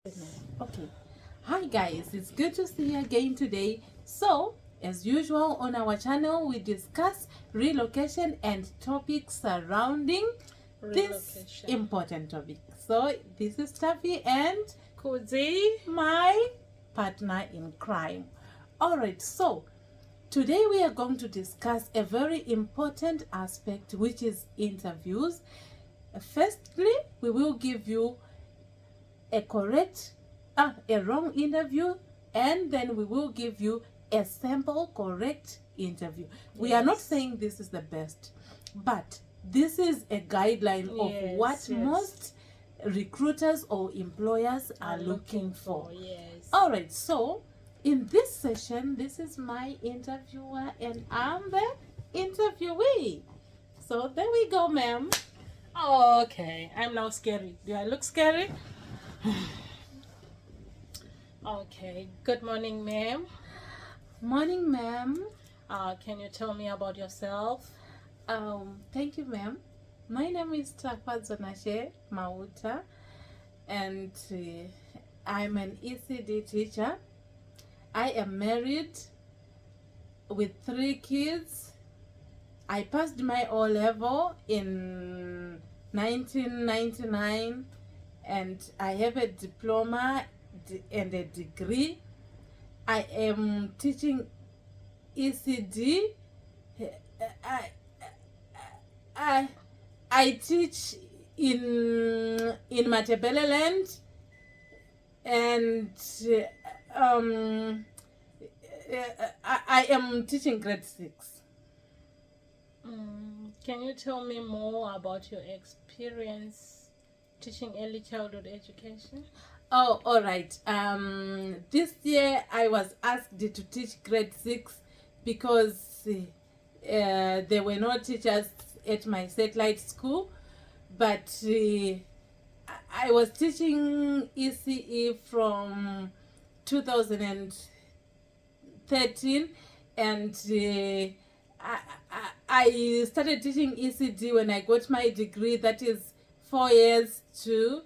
Okay. Hi guys, it's good to see you again today. So, as usual on our channel, we discuss relocation and topics surrounding this important topic. So, this is Taffy and Kudzi, my partner in crime. Alright, so today we are going to discuss a very important aspect, which is interviews. Firstly, we will give you a wrong interview, and then we will give you a sample correct interview. We are not saying this is the best, but this is a guideline of what most recruiters or employers are looking for. Yes. All right, so in this session, this is my interviewer and I'm the interviewee. So there we go, ma'am. Okay, I'm now scary. Do I look scary? Okay, good morning, ma'am. Morning, ma'am. Can you tell me about yourself? Thank you, ma'am. My name is Taffy Mauta, and I'm an ECD teacher. I am married with 3 kids. I passed my O level in 1999, and I have a diploma and a degree. I am teaching ECD. I teach in Matebeleland, and I am teaching grade 6. Can you tell me more about your experience teaching early childhood education? Oh, all right. This year I was asked to teach grade 6 because there were no teachers at my satellite school, but I was teaching ECE from 2013, and I started teaching ECD when I got my degree, that is 4 years to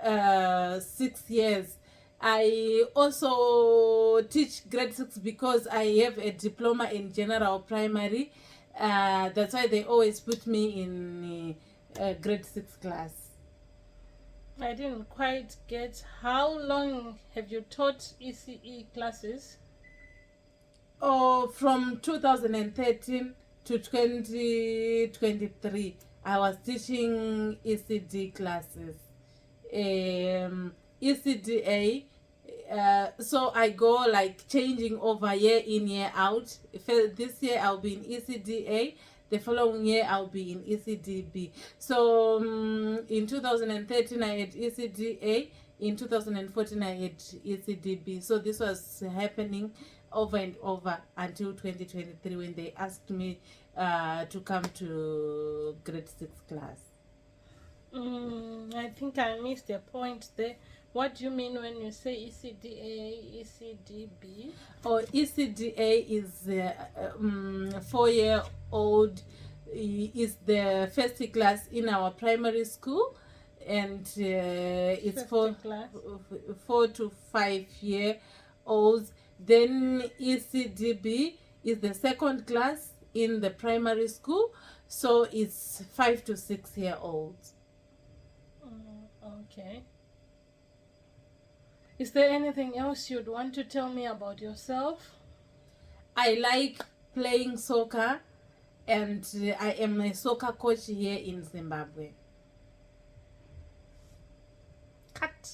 6 years. I also teach grade 6 because I have a diploma in general primary. That's why they always put me in grade 6 class. I didn't quite get, how long have you taught ECE classes? Oh, from 2013 to 2023, I was teaching ECD classes. ECDA, so I go like changing over year in, year out. This year I'll be in ECDA, the following year I'll be in ECDB. So in 2013 I had ECDA, in 2014 I had ECDB. So this was happening over and over until 2023 when they asked me to come to grade 6 class. I think I missed a point there. What do you mean when you say ECDA, ECDB? Oh, ECDA is 4-year-old, is the first class in our primary school, and it's for 4 to 5 year olds. Then ECDB is the second class in the primary school, so it's 5 to 6 year olds. Okay. Is there anything else you'd want to tell me about yourself? I like playing soccer, and I am a soccer coach here in Zimbabwe. Cut.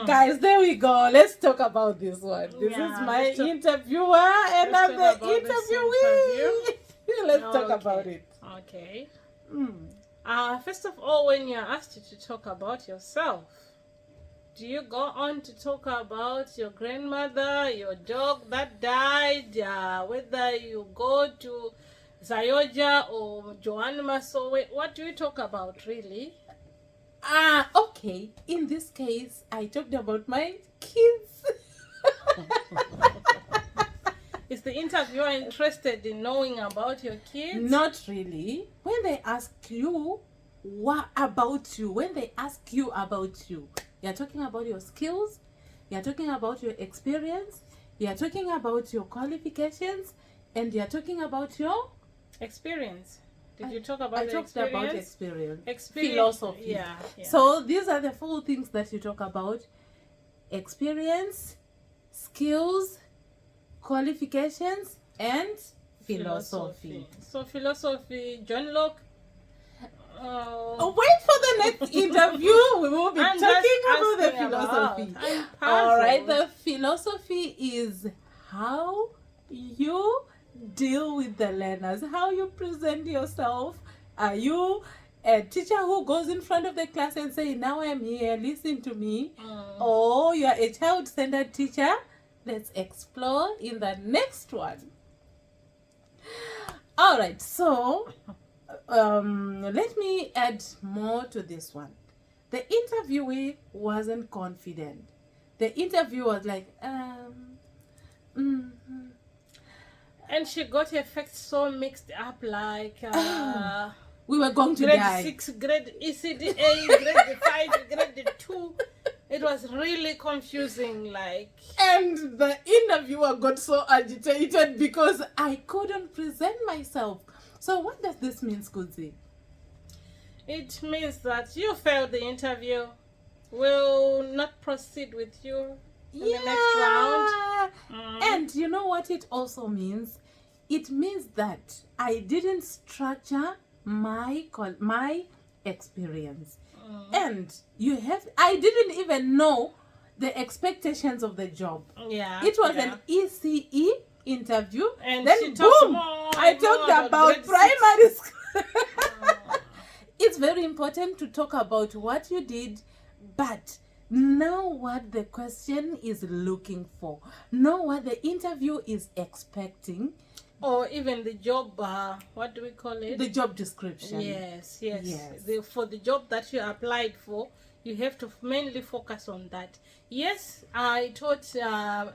Guys, there we go. Let's talk about this one. This is my interviewer, and I'm the interviewee. Let's talk about it. Okay. First of all, when you're asked to talk about yourself, do you go on to talk about your grandmother, your dog that died, whether you go to Zayoja or Joanne Masowe? What do you talk about, really? Okay. In this case, I talked about my kids. Is the interviewer interested in knowing about your kids? Not really. When they ask you, what about you? When they ask you about you, You're talking about your skills. You're talking about your experience. You're talking about your qualifications. And you're talking about your... Experience. Did you talk about I the talked experience? about experience. Philosophy. Yeah. Yeah. So these are the 4 things that you talk about: experience, skills, qualifications, and philosophy. So philosophy, John Locke. Wait for the next interview. We will be I'm talking just about the asking philosophy. I'm All right. puzzled. The philosophy is how you deal with the learners, how you present yourself. Are you a teacher who goes in front of the class and say, "Now I'm here, listen to me"? Or you're a child-centered teacher? Let's explore in the next one. All right, so let me add more to this one. The interviewee wasn't confident. The interview was like, And she got her facts so mixed up, like we were going to grade die. 6, grade ECDA, grade 5, grade 2. It was really confusing, like. And the interviewer got so agitated because I couldn't present myself. So what does this mean, Kudzi? It means that you failed the interview. Will not proceed with you in the next round. And you know what it also means? It means that I didn't structure my experience. And I didn't even know the expectations of the job. Yeah. It was an ECE interview. And then she talked boom, I talked about primary school. It's very important to talk about what you did, but know what the question is looking for. Know what the interview is expecting. Or even the job, what do we call it? The job description. Yes. Yes. For the job that you applied for, you have to mainly focus on that. Yes, I taught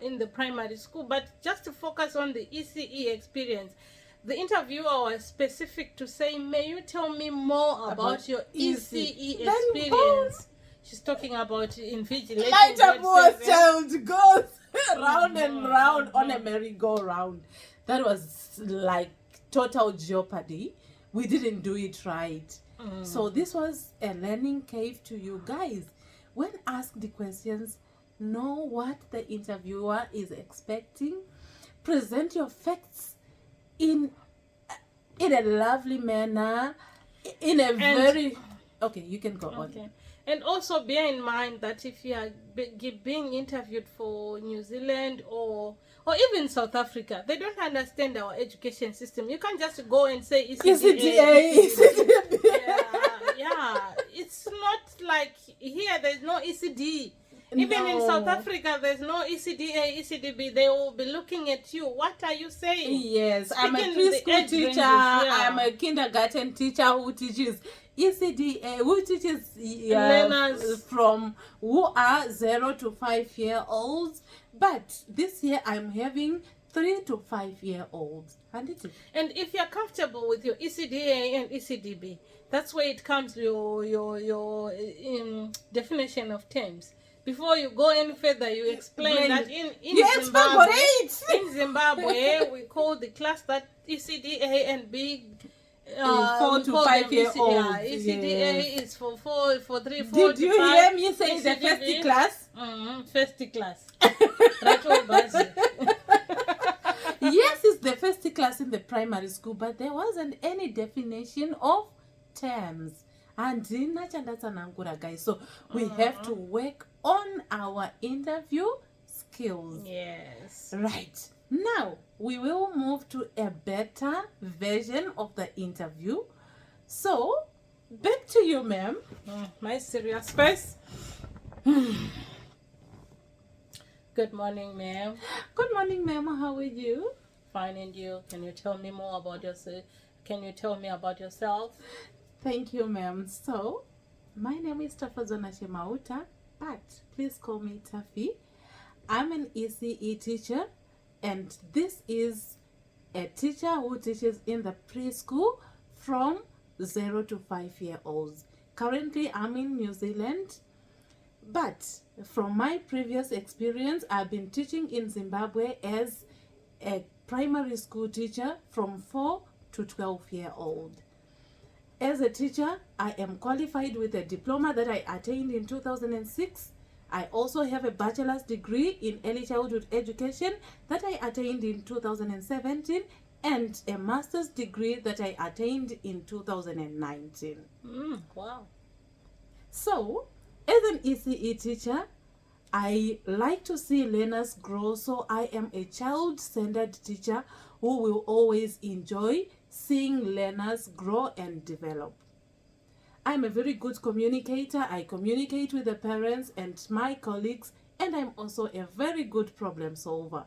in the primary school, but just to focus on the ECE experience. The interviewer was specific to say, may you tell me more about your ECE experience? She's talking about invigilating. Light up was child goes round and round on a merry-go-round. That was like total jeopardy. We didn't do it right. So this was a learning cave to you guys. When asked the questions, know what the interviewer is expecting. Present your facts in a lovely manner, in a very... Okay, you can go on. And also bear in mind that if you are being interviewed for New Zealand or even South Africa, they don't understand our education system. You can't just go and say ECDA. Yeah. It's not like here there's no ECD. Even in South Africa, there's no ECDA, ECDB. They will be looking at you. What are you saying? Yes, I'm a preschool teacher. I'm a kindergarten teacher who teaches ECDA, who teaches learners from who are 0 to 5 year olds. But this year I'm having 3 to 5 year olds. And if you're comfortable with your ECDA and ECDB, that's where it comes your definition of terms. Before you go any further, you explain that in Zimbabwe, we call the class that ECDA and B 4 to 5 year olds. Yeah, ECDA is for 3, 4 to 5. Did you hear me say the first class? First class. Yes, it's the first class in the primary school, but there wasn't any definition of terms. And guys, so we have to work on our interview skills. Yes. Right. Now, we will move to a better version of the interview. So, back to you, ma'am. My serious face. Good morning, ma'am. Good morning, ma'am. How are you? Fine, and you? Can you tell me more about yourself? Can you tell me about yourself? Thank you, ma'am. So, my name is Tafazona Shemauta, but please call me Taffy. I'm an ECE teacher, and this is a teacher who teaches in the preschool from 0 to 5 year olds. Currently, I'm in New Zealand, But from my previous experience, I've been teaching in Zimbabwe as a primary school teacher from 4 to 12-year-old. As a teacher, I am qualified with a diploma that I attained in 2006. I also have a bachelor's degree in early childhood education that I attained in 2017 and a master's degree that I attained in 2019. Wow. So, as an ECE teacher, I like to see learners grow, so I am a child-centered teacher who will always enjoy seeing learners grow and develop. I'm a very good communicator. I communicate with the parents and my colleagues, and I'm also a very good problem solver.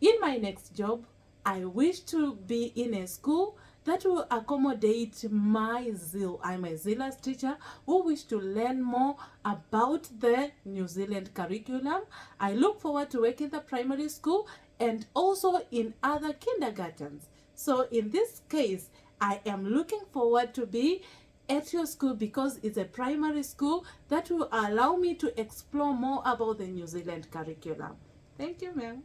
In my next job, I wish to be in a school that will accommodate my zeal. I'm a zealous teacher who wish to learn more about the New Zealand curriculum. I look forward to work in the primary school and also in other kindergartens. So in this case, I am looking forward to be at your school because it's a primary school that will allow me to explore more about the New Zealand curriculum. Thank you, ma'am.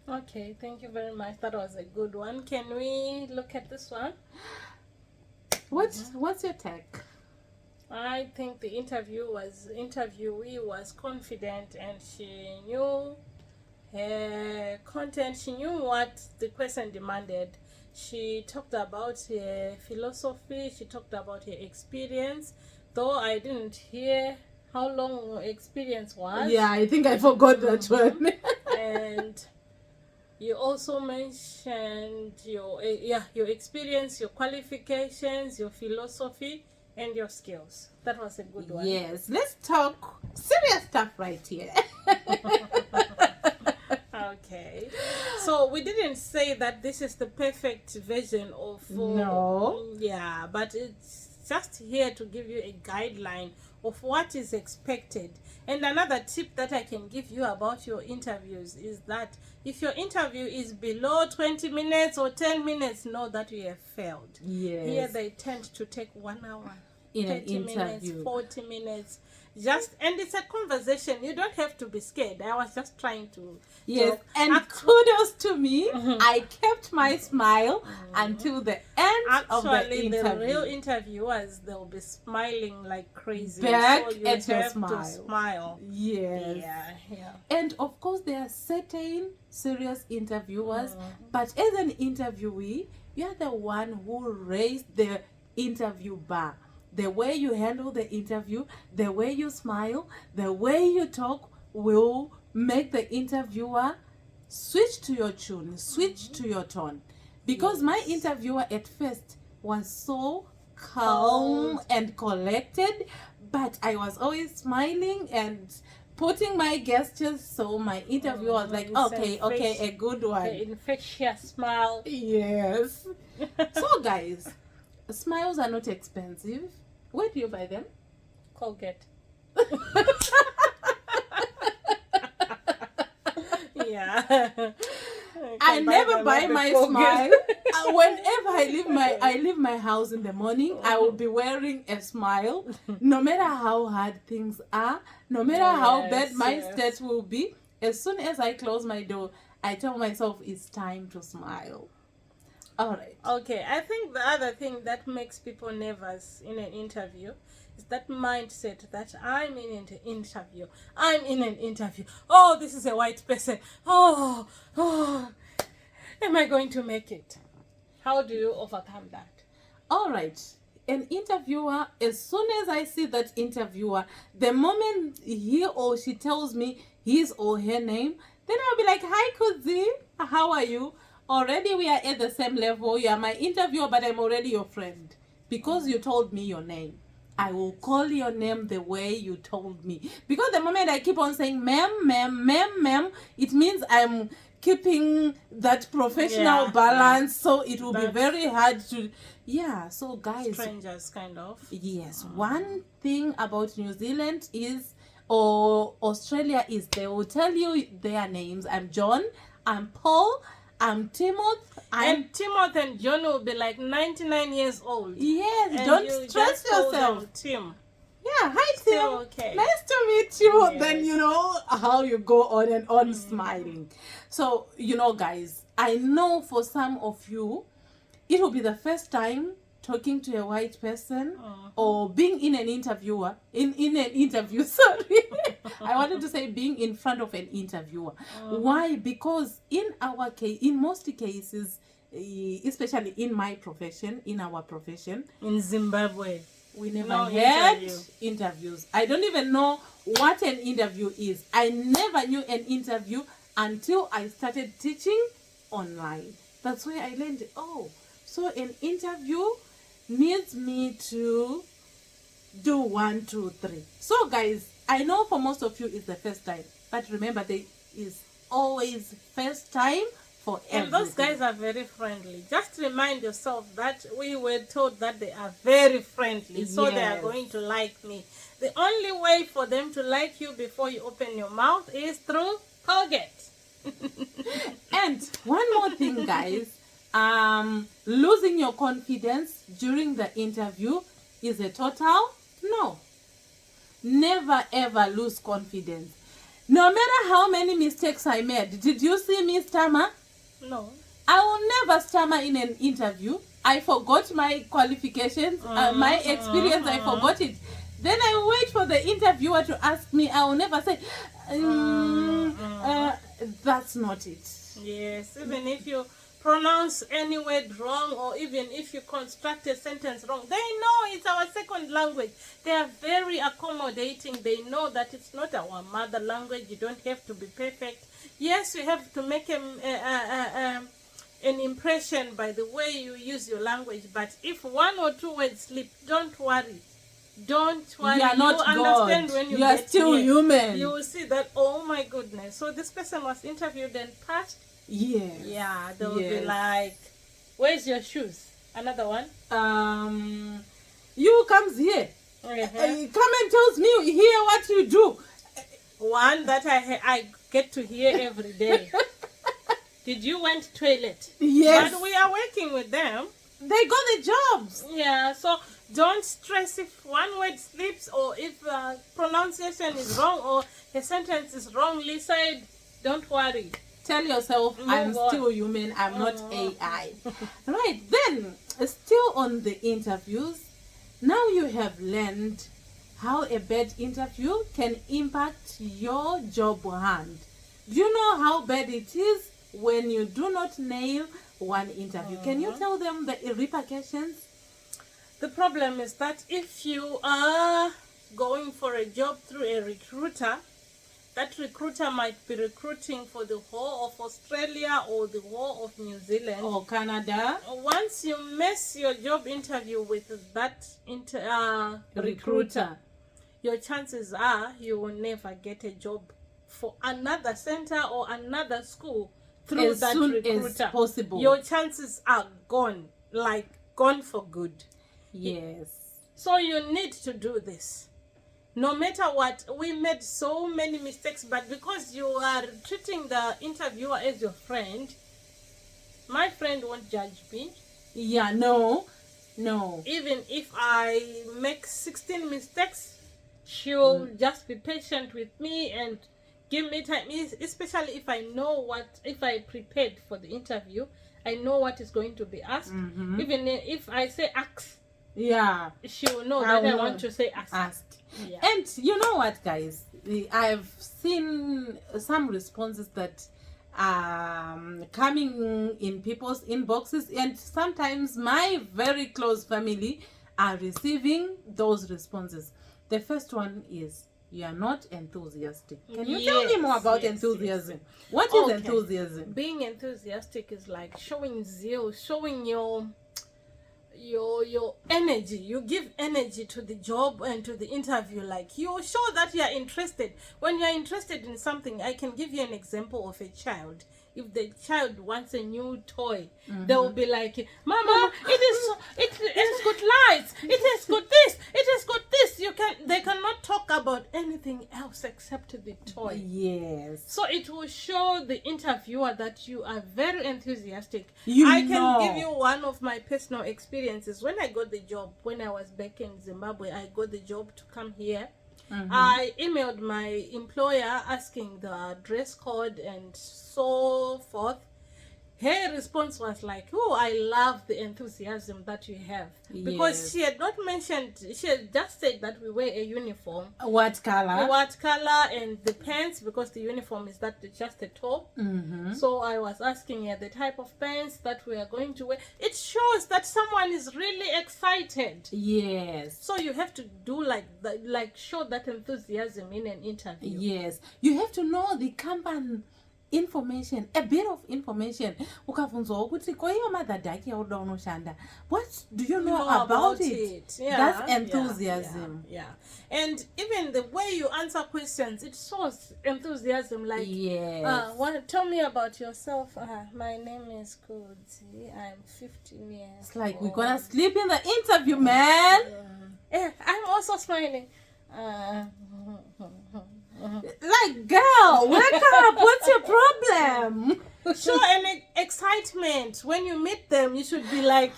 Okay, thank you very much. That was a good one. Can we look at this one? What's your take? I think the interviewee was confident and she knew her content. She knew what the question demanded. She talked about her philosophy. She talked about her experience. Though I didn't hear how long her experience was. Yeah, I think I forgot that one. And you also mentioned your experience, your qualifications, your philosophy, and your skills. That was a good one. Yes, let's talk serious stuff right here. Okay. So we didn't say that this is the perfect version of... No. Yeah, but it's just here to give you a guideline of what is expected. And another tip that I can give you about your interviews is that if your interview is below 20 minutes or 10 minutes, know that you have failed. Yes. Here they tend to take 1 hour, In an 30 minutes, interview. 40 minutes. And it's a conversation. You don't have to be scared. I was just trying to Yes, talk. and kudos to me. I kept my smile until the end of the Actually, the interview. real interviewers, they'll be smiling like crazy. Back so you at your have smile. to smile. Yes. Yeah. And of course, there are certain serious interviewers, but as an interviewee, you're the one who raised the interview bar. The way you handle the interview, the way you smile, the way you talk will make the interviewer switch to your tune, switch to your tone. Because my interviewer at first was so calm and collected, but I was always smiling and putting my gestures, so my interviewer was like, okay, a good one. The infectious smile. Yes. So guys, smiles are not expensive. Where do you buy them? Colgate. Yeah. I never buy my smile. Whenever I leave my house in the morning, I will be wearing a smile. No matter how hard things are, no matter how bad my state will be, as soon as I close my door, I tell myself it's time to smile. All right. Okay, I think the other thing that makes people nervous in an interview is that mindset that I'm in an interview. I'm in an interview. Oh, this is a white person. Oh, am I going to make it? How do you overcome that? All right. An interviewer, as soon as I see that interviewer, the moment he or she tells me his or her name, then I'll be like, hi, Kudzi, how are you? Already we are at the same level. You are my interviewer, but I'm already your friend. Because you told me your name, I will call your name the way you told me. Because the moment I keep on saying ma'am, it means I'm keeping that professional balance. So it will be very hard to... Yeah, so guys... Strangers, kind of. Yes. One thing about New Zealand is, or Australia is, they will tell you their names. I'm John, I'm Paul, I'm Timothy. And Timothy and John will be like 99 years old. Yes, And don't you stress just call them yourself. Tim. Yeah, hi Still Tim. okay. Nice to meet you. Yes. Then you know how you go on and on smiling. So, guys, I know for some of you, it will be the first time talking to a white person or being in an interviewer in an interview. Sorry, I wanted to say being in front of an interviewer. Why? Because in our case, in most cases, especially in my profession, in our profession, In Zimbabwe. we never No had interview. interviews. I don't even know what an interview is. I never knew an interview until I started teaching online. That's where I learned, oh, so an interview needs me to do 1, 2, 3. So guys, I know for most of you it's the first time, but remember there is always first time for everything. And those guys are very friendly. Just remind yourself that we were told that they are very friendly, so they are Yes. going to like me. The only way for them to like you before you open your mouth is through Colgate. And one more thing, guys, losing your confidence during the interview is a total no. Never ever lose confidence. No matter how many mistakes I made. Did you see me stammer? No. I will never stammer in an interview. I forgot my qualifications, my experience, I forgot it. Then I will wait for the interviewer to ask me. I will never say, that's not it. Yes, even if you pronounce any word wrong, or even if you construct a sentence wrong, they know it's our second language. They are very accommodating. They know that it's not our mother language. You don't have to be perfect. Yes, you have to make an impression by the way you use your language, but if 1 or 2 words slip, don't worry. Don't worry. You are not you understand God. when you are get still here. human. You will see that, oh my goodness. So this person was interviewed and passed. Yes. Yeah, they'll Yes. be like, where's your shoes? Another one. You comes here. Come and tells me here what you do. One that I get to hear every day. Did you went toilet? Yes. But we are working with them. They got the jobs. Yeah, so don't stress if one word slips, or if pronunciation is wrong, or a sentence is wrongly said. Don't worry. Tell yourself, I'm Move on. still human, I'm not AI. Right, then, still on the interviews, now you have learned how a bad interview can impact your job hunt. Do you know how bad it is when you do not nail one interview? Can you tell them the repercussions? The problem is that if you are going for a job through a recruiter, that recruiter might be recruiting for the whole of Australia or the whole of New Zealand. Or Canada? Once you mess your job interview with that recruiter, your chances are you will never get a job for another center or another school through As that soon recruiter. as possible. Your chances are gone, like gone for good. Yes. So you need to do this. No matter what, we made so many mistakes, but because you are treating the interviewer as your friend, my friend won't judge me. Yeah, no. Even if I make 16 mistakes, she'll just be patient with me and give me time, especially if I know if I prepared for the interview, I know what is going to be asked. Even if I say ask, Yeah. she will know that I want to say ask. Yeah. And you know what, guys? I've seen some responses that coming in people's inboxes, and sometimes my very close family are receiving those responses. The first one is, you are not enthusiastic. Can you tell me more about enthusiasm? What is enthusiasm? Being enthusiastic is like showing zeal, showing your energy. You give energy to the job and to the interview. Like, you show that you are interested. When you are interested in something, I can give you an example of a child. if the child wants a new toy, they will be like, Mama, it has got lights, it has got this, it has got this. They cannot talk about anything else except the toy. Yes. So it will show the interviewer that you are very enthusiastic. You I can know. give you one of my personal experiences. When I got the job, when I was back in Zimbabwe, I got the job to come here. I emailed my employer asking the dress code and so forth. Her response was like, oh, I love the enthusiasm that you have. Because Yes. she had not mentioned, she had just said that we wear a uniform. What color? What color and the pants, because the uniform is just a top. So I was asking her the type of pants that we are going to wear. It shows that someone is really excited. Yes. So you have to do like show that enthusiasm in an interview. Yes. You have to know the company information, a bit of information. Ukavunzwa ukuthi kwa hiyo mother dake yauda unoshanda. What do you know about it? Yeah, That's enthusiasm. Yeah. And even the way you answer questions, it shows enthusiasm. Like, Yes. tell me about yourself. My name is Kudzi. I'm 15 years. It's like we're gonna sleep in the interview, man. Yeah, I'm also smiling. Like, girl, wake up. What's your problem? Show an excitement. When you meet them, you should be like,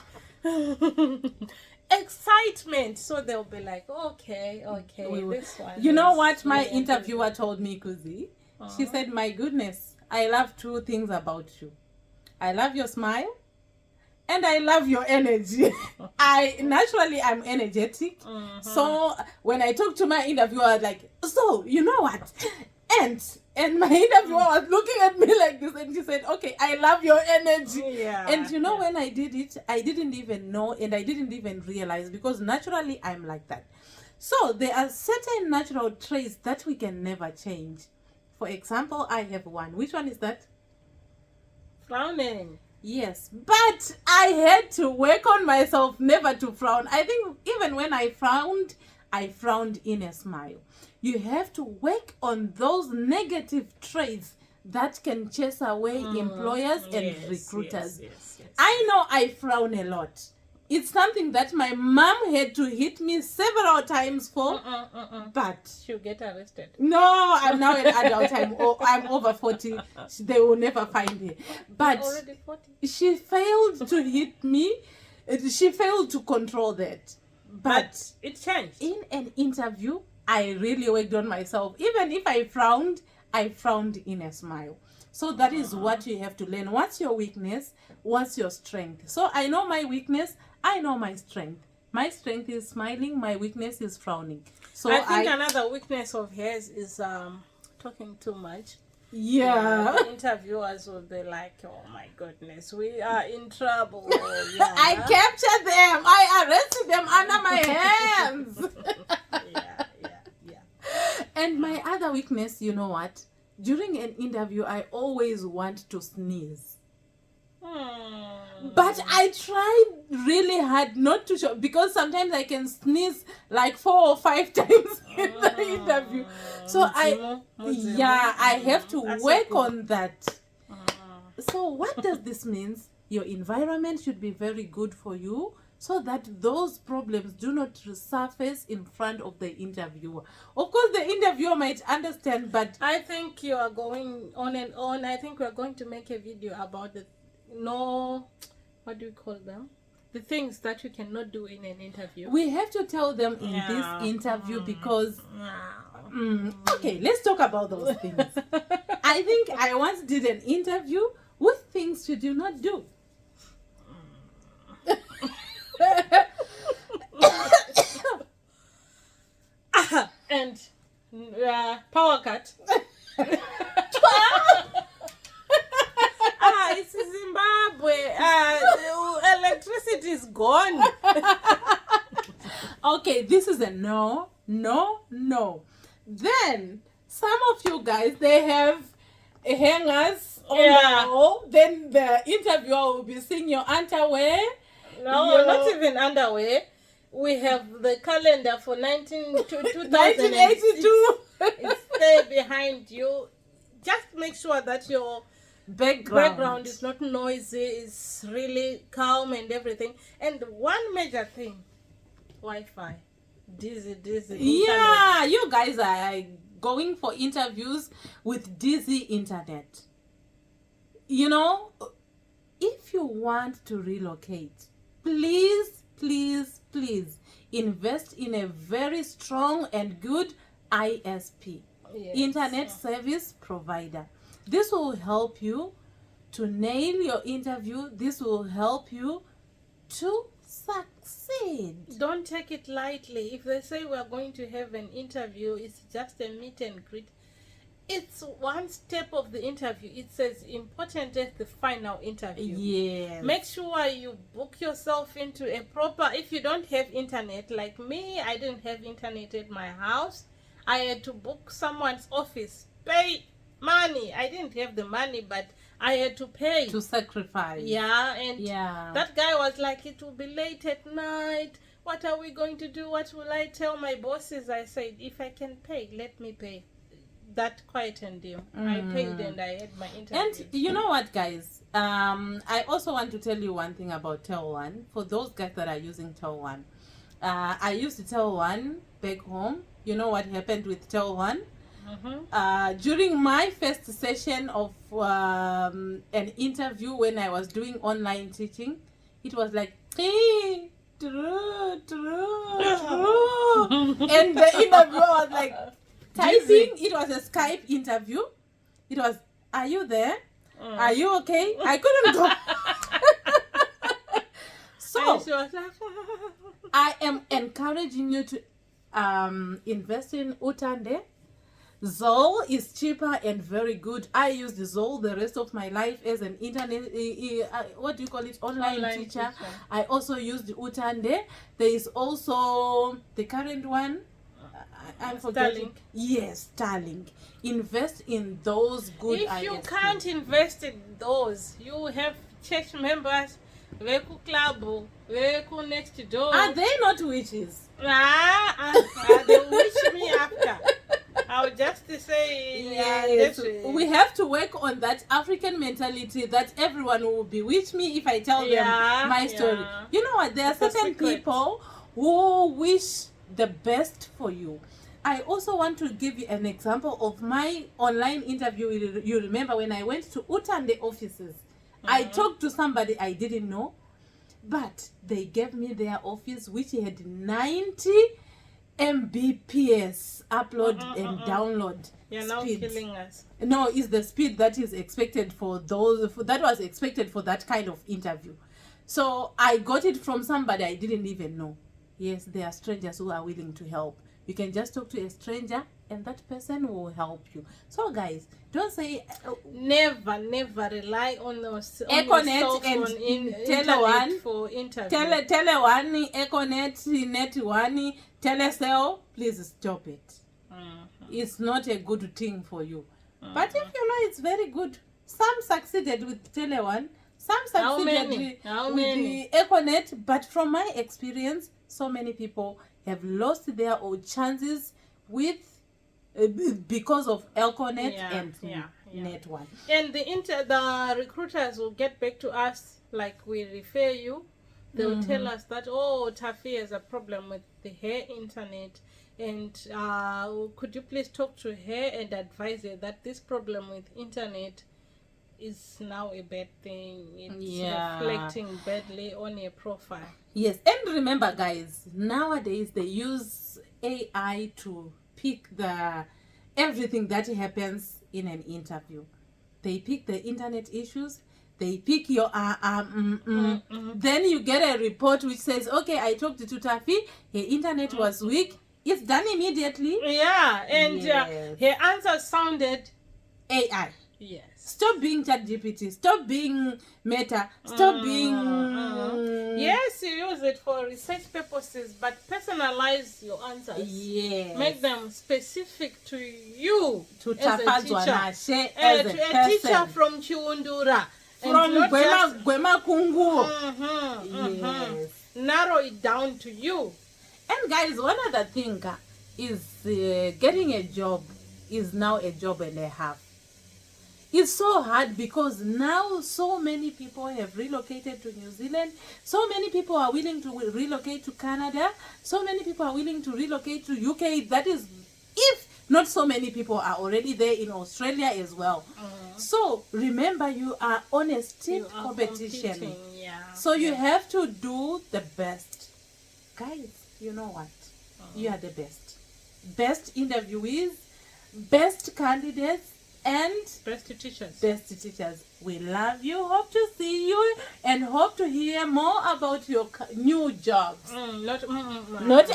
excitement. So they'll be like, okay, this one. You know is what my really interviewer told me, Kudzi? She said, my goodness, I love two things about you. I love your smile and I love your energy. I'm energetic. So when I talk to my interviewer, I was like, so you know what? And my interviewer was looking at me like this, and she said, okay, I love your energy. Yeah. And you know, when I did it, I didn't even know, and I didn't even realize, because naturally I'm like that. So there are certain natural traits that we can never change. For example, I have one. Which one is that? Frowning. Yes, but I had to work on myself never to frown. I think even when I frowned in a smile. You have to work on those negative traits that can chase away employers and recruiters. Yes. I know I frown a lot. It's something that my mom had to hit me several times for, but she'll get arrested. no, I'm now an adult. I'm over 40. They will never find her. But Already 40. she failed to hit me. She failed to control that. But it changed. in an interview, I really worked on myself. Even if I frowned in a smile. So that is what you have to learn. What's your weakness? What's your strength? So I know my weakness. I know my strength. My strength is smiling. My weakness is frowning. So I think another weakness of hers is talking too much. Yeah. The interviewers will be like, oh my goodness, we are in trouble. Yeah. I captured them. I arrested them under my hands. Yeah. And my other weakness, you know what? During an interview, I always want to sneeze. But I tried really hard not to show, because sometimes I can sneeze like 4 or 5 times in the interview. So I have to work on that. So what does this mean? Your environment should be very good for you, so that those problems do not surface in front of the interviewer. Of course, the interviewer might understand, but I think you are going on and on. I think we are going to make a video about what do you call them? The things that you cannot do in an interview. we have to tell them in this interview, because okay, let's talk about those things. I think I once did an interview with things you do not do. And power cut. It's Zimbabwe. Electricity is gone. Okay, this is a no. Then some of you guys, they have hangers on the wall. Then the interviewer will be seeing your underwear. No, not even underwear. We have the calendar for 2082. 1982. It's there behind you. Just make sure that your background is not noisy, it's really calm and everything. And one major thing, Wi-Fi. Dizzy Yeah, you guys are going for interviews with dizzy internet. You know, if you want to relocate, please invest in a very strong and good ISP, internet service provider. This will help you to nail your interview. This will help you to succeed. Don't take it lightly. If they say we're going to have an interview, it's just a meet and greet. It's one step of the interview. It's as important as the final interview. Yes. Make sure you book yourself into a proper, if you don't have internet, like me, I didn't have internet at my house. I had to book someone's office, pay money. I didn't have the money, but I had to pay. To sacrifice. Yeah, and that guy was like, it will be late at night. What are we going to do? What will I tell my bosses? I said, if I can pay, let me pay. That quietened him. I paid and I had my interview. And you know what, guys? I also want to tell you one thing about Tel One. For those guys that are using Tel One, I used Tel One back home. You know what happened with Tel One? During my first session of an interview when I was doing online teaching, it was like, hey, and the interviewer was like typing. It was a Skype interview. It was, are you there? Are you okay? I couldn't go. So I am encouraging you to invest in Utande. Zoll is cheaper and very good. I used Zoll the rest of my life as an internet, what do you call it, online teacher. I also used Utande. There is also the current one. I'm forgetting. Yes, Starlink. Invest in those good If you can't invest in those, you have church members, Veku Club, Veku next door. Are they not witches? They wish me after. I'll just say, yes, we have to work on that African mentality that everyone will bewitch me if I tell them my story. You know what? There are certain people who wish the best for you. I also want to give you an example of my online interview. You remember when I went to Utande offices, I talked to somebody I didn't know, but they gave me their office which had 90 Mbps upload and download. You're now killing us. No, it's the speed that is expected for those, that was expected for that kind of interview. So I got it from somebody I didn't even know. Yes, there are strangers who are willing to help. You can just talk to a stranger and that person will help you. So guys, don't say never rely on those Econet and Tele1 for interview. Tele1, Econet, Net1, Telecell. Please stop it. It's not a good thing for you. But if you know it's very good, some succeeded with Tele1, some succeeded with the Econet. But from my experience, so many people have lost their old chances with because of Elconet and Net1. And the recruiters will get back to us, like we refer you. They will tell us that, oh, Taffy has a problem with her internet, and could you please talk to her and advise her that this problem with internet is now a bad thing. It's reflecting badly on your profile. Yes, and remember guys, nowadays they use AI to pick everything that happens in an interview. They pick the internet issues, they pick your then you get a report which says, okay, I talked to Taffy, her internet was weak. It's done immediately. Yeah, and her answer sounded AI. Yes. Stop being ChatGPT. Stop being Meta. Stop being. Yes, you use it for research purposes, but personalize your answers. Yes. Make them specific to you. To as a teacher. As to a teacher from Chiundura. From Gwema Kungu. Yes. Narrow it down to you. And guys, one other thing is getting a job is now a job and a half. It's so hard because now so many people have relocated to New Zealand. So many people are willing to relocate to Canada. So many people are willing to relocate to UK. That is, if not so many people are already there in Australia as well. So remember, you are on a steep You are competition. competing, yeah. So you have to do the best. Guys, you know what? You are the best. Best interviewees, best candidates, and Best teachers. best teachers. We love you. Hope to see you and hope to hear more about your new jobs. Not Not